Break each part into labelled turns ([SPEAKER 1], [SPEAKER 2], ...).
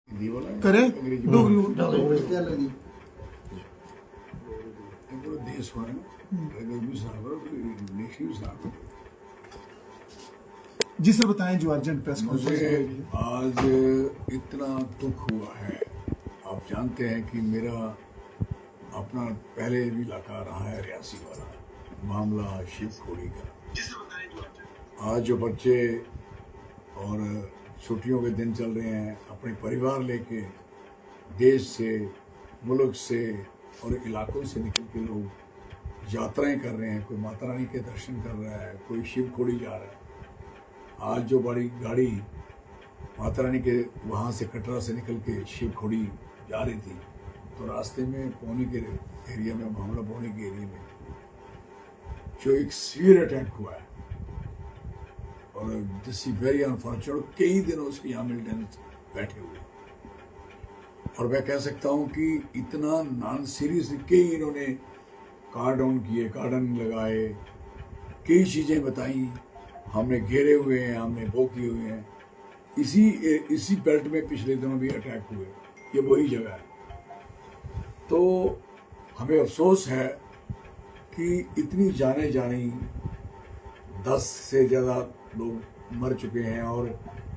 [SPEAKER 1] करें डोगरी
[SPEAKER 2] पूरा देश होना है अगर भी नेशनल साहब
[SPEAKER 1] जी सर बताएं जो अर्जेंट प्रेस
[SPEAKER 2] मुझे
[SPEAKER 1] कॉन्फ्रेंस
[SPEAKER 2] आज इतना दुख हुआ है। आप जानते हैं कि मेरा अपना पहले भी इलाका रहा है रियासी वाला मामला शिव खोड़ी का। आज जो बच्चे और छुट्टियों के दिन चल रहे हैं अपने परिवार लेके देश से मुल्क से और इलाकों से निकल के लोग यात्राएं कर रहे हैं। कोई माता रानी के दर्शन कर रहा है, कोई शिव खोड़ी जा रहा है। आज जो बड़ी गाड़ी माता रानी के वहाँ से कटरा से निकल के शिव खोड़ी जा रही थी तो रास्ते में पौनी के एरिया में मामला पौनी के एरिया में जो एक सीवियर अटैक हुआ है और दिस इज वेरी अनफॉर्चुनेट। कई दिनों से यहाँ मिलिटेंट्स बैठे हुए और मैं कह सकता हूँ कि इतना नॉन सीरियस कई इन्होंने कार्डन किए, कार्डन लगाए, कई चीज़ें बताई, हमने घेरे हुए हैं, हमने वो किए हुए हैं। इसी बेल्ट में पिछले दिनों भी अटैक हुए, ये वही जगह है। तो हमें अफसोस है कि इतनी जाने जानी 10 से ज़्यादा लोग मर चुके हैं और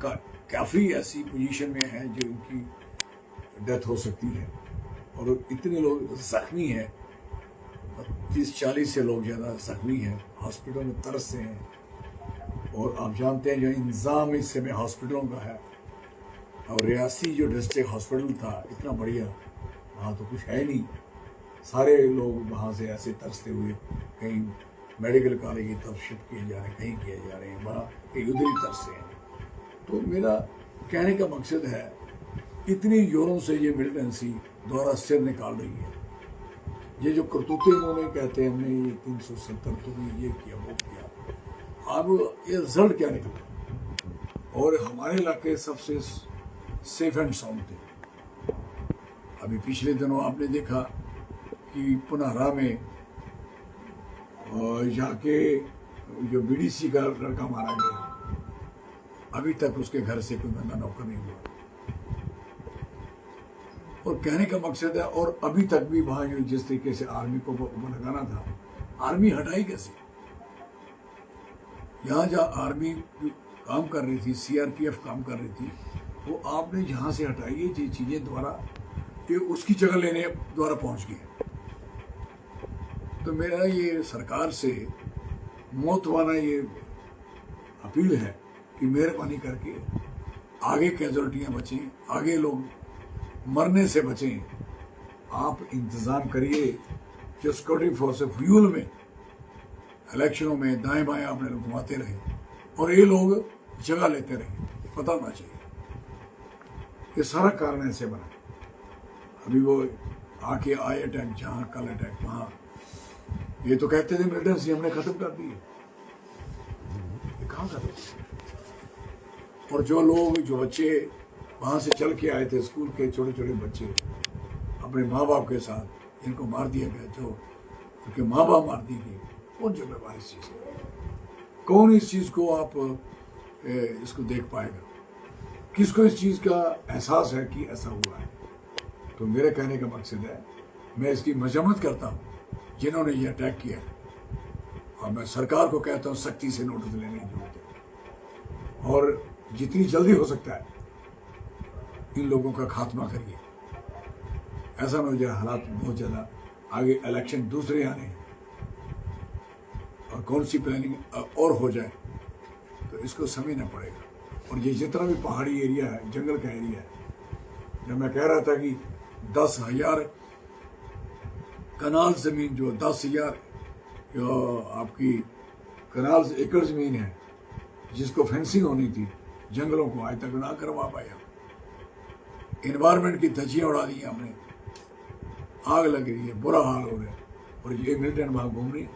[SPEAKER 2] काफ़ी ऐसी पोजीशन में हैं जो उनकी डेथ हो सकती है और इतने लोग जख्मी हैं, 30-40 से लोग ज़्यादा जख्मी हैं, हॉस्पिटल में तरस से हैं। और आप जानते हैं जो इंतज़ाम इस समय हॉस्पिटलों का है और रियासी जो डिस्ट्रिक्ट हॉस्पिटल था इतना बढ़िया, वहाँ तो कुछ है नहीं। सारे लोग वहाँ से ऐसे तरसते हुए कहीं मेडिकल कॉलेज की तरफ शिफ्ट किए जा रहे हैं, कहीं किए जा रहे हैं, वहाँ कहीं उधर ही तरसते हैं। तो मेरा कहने का मकसद है इतनी जोरों से ये मिलिटेंसी द्वारा सिर निकाल रही है। ये जो करतूतें इन्होंने कहते हैं हमने ये 370 तो ये किया वो किया, अब ये रिजल्ट क्या निकला। और हमारे इलाके सबसे सेफ एंड साउंड थे। अभी पिछले दिनों आपने देखा कि पुनारा में जाके जो बीडीसी का लड़का मारा गया, अभी तक उसके घर से कोई बंदा नौकर नहीं हुआ। और कहने का मकसद है और अभी तक भी वहाँ जो जिस तरीके से आर्मी को लगाना था, आर्मी हटाई कैसे? यहाँ जहाँ आर्मी काम कर रही थी, सीआरपीएफ काम कर रही थी, वो आपने जहाँ से हटाई है ये चीज़ें द्वारा ये उसकी जगह लेने द्वारा पहुँच गई। तो मेरा ये सरकार से मौत वाला ये अपील है कि मेहरबानी करके आगे कैजुअल्टियाँ बचें, आगे लोग मरने से बचें। आप इंतज़ाम करिए जो सिक्योरिटी फोर्स फ्यूल में इलेक्शनों में दाएं बाएं आपने लोग घुमाते रहे और ये लोग जगह लेते रहे, पता होना चाहिए। ये सारा कारण ऐसे बना। अभी वो आके आए अटैक जहाँ, कल अटैक वहाँ, ये तो कहते थे मिलिटेंसी हमने खत्म कर दी है, ये कहाँ खत्म? और जो लोग जो बच्चे वहाँ से चल के आए थे, स्कूल के छोटे छोटे बच्चे अपने माँ बाप के साथ, इनको मार दिया गया, जो उनके माँ बाप मार दी गई, कौन जिम्मेवार इस चीज़ का? कौन इस चीज़ को आप इसको देख पाएगा? किसको इस चीज़ का एहसास है कि ऐसा हुआ है? तो मेरे कहने का मकसद है, मैं इसकी मजम्मत करता हूँ जिन्होंने ये अटैक किया और मैं सरकार को कहता हूँ सख्ती से नोटिस लेने की जरूरत है और जितनी जल्दी हो सकता है इन लोगों का खात्मा करिए। ऐसा न हो जाए हालात बहुत ज़्यादा आगे इलेक्शन दूसरे आने हैं और कौन सी प्लानिंग और हो जाए तो इसको समझना पड़ेगा। और ये जितना भी पहाड़ी एरिया है, जंगल का एरिया है, जब मैं कह रहा था कि 10,000 कनाल ज़मीन, जो 10,000 जो आपकी कनाल एकड़ ज़मीन है जिसको फेंसिंग होनी थी, जंगलों को आज तक ना करवा पाया। इन्वायरमेंट की धज्जियाँ उड़ा दी हमने, आग लग रही है, बुरा हाल हो रहा है और ये मिलिटेंट वहाँ घूम रही है,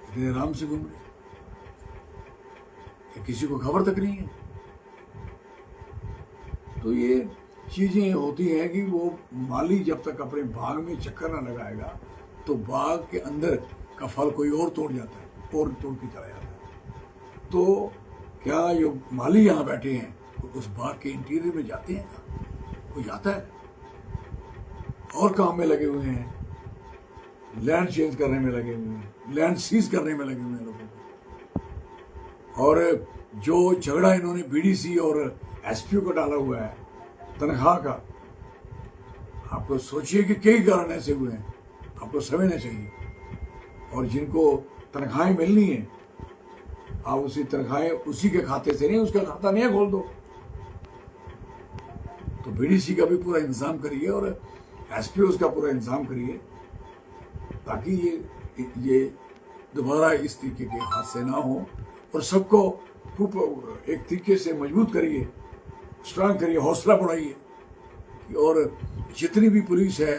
[SPEAKER 2] इतने आराम से घूम रही है, किसी को खबर तक नहीं है। तो ये चीज़ें होती हैं कि वो माली जब तक अपने बाग में चक्कर ना लगाएगा तो बाग के अंदर का फल कोई और तोड़ जाता है और तोड़ के चला जाता है। तो क्या जो माली यहाँ बैठे हैं उस बाग के इंटीरियर में जाते हैं? वो जाता है और काम में लगे हुए हैं, लैंड चेंज करने में लगे हुए हैं, लैंड सीज करने में लगे हुए हैं लोगों को। और जो झगड़ा इन्होंने बीडीसी और एसपीओ को डाला हुआ है तनख्वाह का, आपको सोचिए कि कई कारण ऐसे हुए हैं, आपको समझना चाहिए। और जिनको तनख्वाहें मिलनी है, आप उसी तनख्वाहें उसी के खाते से नहीं, उसका खाता नहीं खोल दो। तो बीडीसी का भी पूरा इंतजाम करिए और एसपीओ का पूरा इंतजाम करिए, ताकि ये दोबारा इस तरीके के हादसे ना हो। और सबको एक तरीके से मजबूत करिए, स्ट्रांग करिए, हौसला बढ़ाइए। और जितनी भी पुलिस है,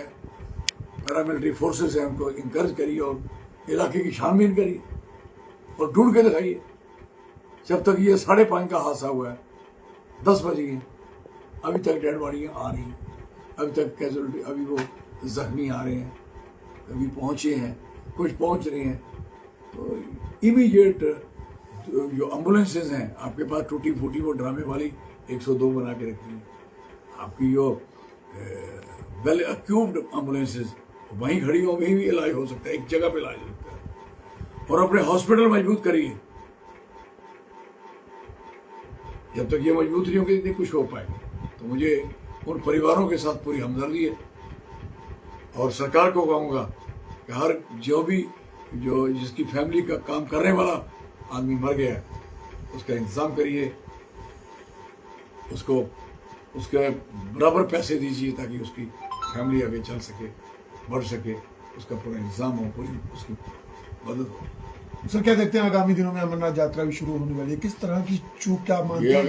[SPEAKER 2] पैरामिलिट्री फोर्सेस है, उनको इंकरेज करिए और इलाके की छानबीन करिए और ढूंढ के दिखाइए। जब तक ये 5:30 का हादसा हुआ है, 10 बज गए, अभी तक डेड बॉडियाँ आ रही हैं, अभी तक कैजुअलिटी, अभी वो जख्मी आ रहे हैं, अभी पहुँचे हैं, कुछ पहुँच रहे हैं। तो इमीडिएट जो एम्बुलेंसेज हैं आपके पास, टूटी फूटी वो ड्रामे वाली 102 बना के रखी है। आपकी जो वेल एक्यूप्ड एम्बुलेंसेज वहीं खड़ी हो, वहीं भी इलाज हो सकता है, एक जगह पे इलाज हो सकता है। और अपने हॉस्पिटल मजबूत करिए। जब तक ये मजबूत नहीं होगी, नहीं कुछ हो पाएगा। तो मुझे उन परिवारों के साथ पूरी हमदर्दी है और सरकार को कहूँगा कि हर जो जिसकी फैमिली का काम करने वाला आदमी मर गया, उसका इंतजाम करिए, उसके बराबर पैसे दीजिए ताकि उसकी फैमिली आगे चल सके, बढ़ सके, उसका पूरा इंतजाम हो, पूरी उसकी मदद हो।
[SPEAKER 1] सर, क्या देखते हैं आगामी दिनों में अमरनाथ यात्रा भी शुरू होने वाली है, किस तरह की चूक क्या मानते हैं?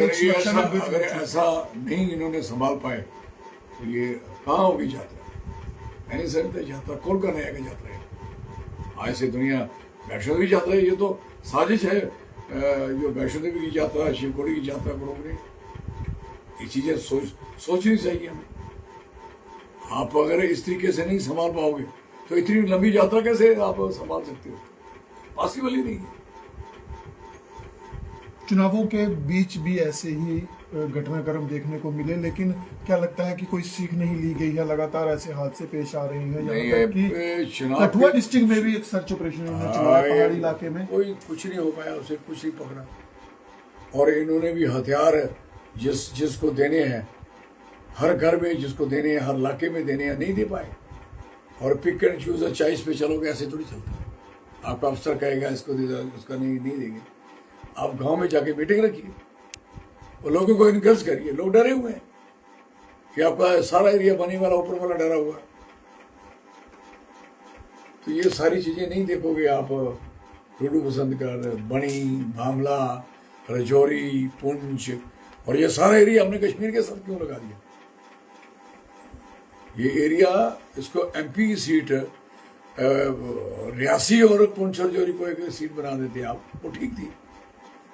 [SPEAKER 2] अगर ऐसा नहीं इन्होंने संभाल पाए तो ये कहाँ होगी यात्रा? यानी सर यात्रा कौन करने आएगा? यात्रा है आज से दुनिया वैष्णो देवी यात्रा है, ये तो साजिश है। जो वैष्णो देवी की यात्रा, शिवखोड़ी की यात्रा करोगे, ये चीजें सोचनी चाहिए हमें। आप अगर इस तरीके से नहीं संभाल पाओगे तो इतनी लंबी यात्रा कैसे आप संभाल सकते हो? पॉसिबल ही नहीं है।
[SPEAKER 1] चुनावों के बीच भी ऐसे ही घटनाक्रम देखने को मिले, लेकिन क्या लगता है कि कोई सीख नहीं ली गई है? लगातार ऐसे हादसे पेश आ रहे हैं। कठुआ डिस्ट्रिक्ट में भी एक सर्च ऑपरेशन इन्होंने चलाया, पहाड़ी इलाके में,
[SPEAKER 2] कोई कुछ नहीं हो पाया, उसे कुछ नहीं पकड़ा। और इन्होंने भी हथियार जिसको देने हैं, हर घर में जिसको देने हैं, हर इलाके में देने हैं, नहीं दे पाए। और पिक एंड चूज चॉइस पे चलोगे, ऐसे थोड़ी चलता है। आपका अफसर कहेगा इसको दे दो, उसका नहीं देंगे। आप गांव में जाके मीटिंग रखिए और लोगों को इनकरेज करिए। लोग डरे हुए हैं कि आपका सारा एरिया बनी वाला, ऊपर वाला डरा हुआ। तो ये सारी चीजें नहीं देखोगे आप। टूडू बसंतगढ़, बणी, भामला, रजौरी, पुंछ और ये सारा एरिया हमने कश्मीर के साथ क्यों लगा दिया? ये एरिया, इसको एमपी की सीट रियासी और पुंछ रजौरी को एक सीट बना देते आप, वो ठीक थी,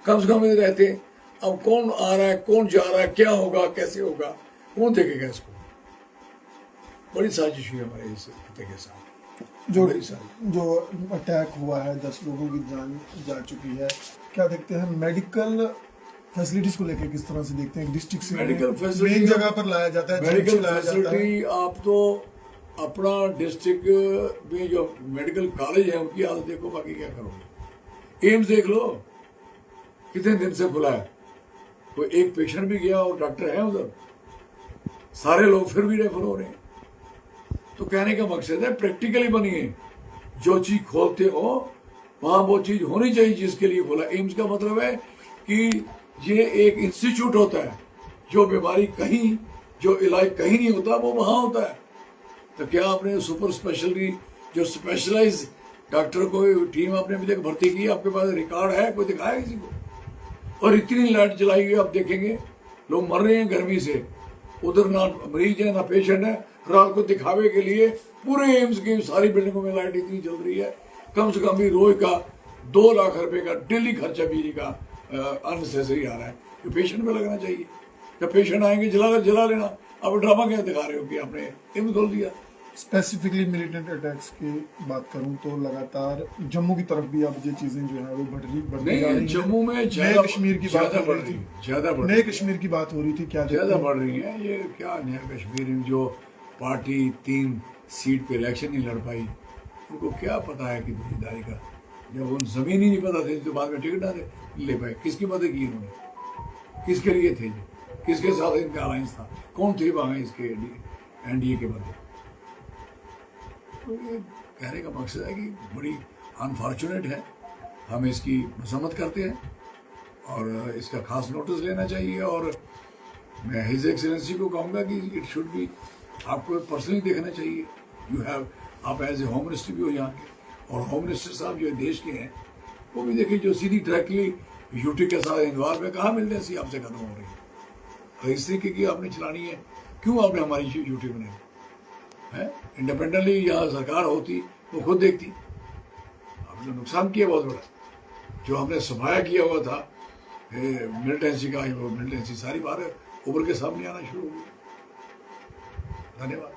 [SPEAKER 2] कम से कम रहते। अब कौन आ रहा है, कौन जा रहा है, क्या होगा, कैसे होगा, कौन देखेगा इसको? बड़ी साजिश हुई हमारे इस खत्ते के साथ।
[SPEAKER 1] जो अटैक हुआ है, 10 लोगों की जान जा चुकी है, क्या देखते हैं मेडिकल फैसिलिटीज को लेकर? किस तरह से देखते हैं? डिस्ट्रिक्ट से
[SPEAKER 2] मेडिकल फैसिलिटी
[SPEAKER 1] मेन जगह पर लाया जाता है,
[SPEAKER 2] मेडिकल फैसिलिटी आप तो अपना डिस्ट्रिक्ट में जो मेडिकल कॉलेज है उनकी हालत देखो, बाकी क्या करोगे? एम्स देख लो, कितने दिन से खुला है, कोई एक पेशेंट भी गया और डॉक्टर है उधर, सारे लोग फिर भी रेफर हो रहे हैं। तो कहने का मकसद है प्रैक्टिकली बनिए, जो चीज खोलते हो वहां वो चीज होनी चाहिए जिसके लिए खोला। एम्स का मतलब है कि ये एक इंस्टीट्यूट होता है, जो बीमारी कहीं, जो इलाज कहीं नहीं होता वो वहां होता है। तो क्या आपने सुपर स्पेशलिटी, जो स्पेशलाइज डॉक्टर को टीम आपने अभी तक भर्ती की, आपके पास रिकॉर्ड है? कोई दिखाया किसी को? और इतनी लाइट जलाई हुई, आप देखेंगे लोग मर रहे हैं गर्मी से, उधर ना मरीज है ना पेशेंट है। रात को दिखावे के लिए पूरे एम्स की सारी बिल्डिंगों में लाइट इतनी जल रही है, कम से कम भी रोज का 2 लाख रुपए का डेली खर्चा बिजली का अननेसेसरी आ रहा है, जो पेशेंट में लगना चाहिए। जब पेशेंट आएंगे जला लेना। अब ड्रामा क्या दिखा रहे हो कि आपने एम्स खोल दिया?
[SPEAKER 1] स्पेसिफिकली मिलिटेंट अटैक्स की बात करूं तो लगातार जम्मू की तरफ भी अब ये चीजें जो है वो बढ़ती जा रही
[SPEAKER 2] नहीं,
[SPEAKER 1] हैं।
[SPEAKER 2] जम्मू में
[SPEAKER 1] नए
[SPEAKER 2] ज्यादा
[SPEAKER 1] कश्मीर की बात
[SPEAKER 2] ज्यादा
[SPEAKER 1] हो
[SPEAKER 2] बढ़
[SPEAKER 1] रही
[SPEAKER 2] रही
[SPEAKER 1] थी,
[SPEAKER 2] है, ज्यादा बढ़
[SPEAKER 1] नए
[SPEAKER 2] रही है,
[SPEAKER 1] कश्मीर की बात हो रही थी, क्या
[SPEAKER 2] ज्यादा
[SPEAKER 1] देखते हैं?
[SPEAKER 2] बढ़ रही है। ये क्या नया कश्मीर में जो पार्टी 3 सीट पे इलेक्शन नहीं लड़ पाई, उनको क्या पता है कि दुनियादारी का, जब उन जमीन ही नहीं पता थी तो बाद में टिकट ना ले पाए। किसकी मदद की इन्होंने, किसके लिए थे ये, किसके साथ इनका अलायंस था, कौन थे वहां इसके एनडीए के बंदे। तो ये कहने का मकसद है कि बड़ी अनफॉर्चुनेट है, हम इसकी मजम्मत करते हैं और इसका खास नोटिस लेना चाहिए। और मैं हिज एक्सीलेंसी को कहूँगा कि इट शुड बी, आपको पर्सनली देखना चाहिए। यू हैव, आप एज ए होम मिनिस्टर भी हो यहाँ के, और होम मिनिस्टर साहब जो देश के हैं वो भी देखिए, जो सीधी डायरेक्टली यूटी के साथ इन्वॉल्व है, कहाँ मिलने से आपसे खत्म हो रही है। और इस तरीके की आपने चलानी है, क्यों आपने हमारी यूटी बनाई है? इंडिपेंडेंटली यहाँ सरकार होती वो खुद देखती। आपने नुकसान किया बहुत बड़ा, जो हमने सफाया किया हुआ था मिलिटेंसी का, वो मिलिटेंसी सारी बात उभर के सामने आना शुरू हो गई। धन्यवाद।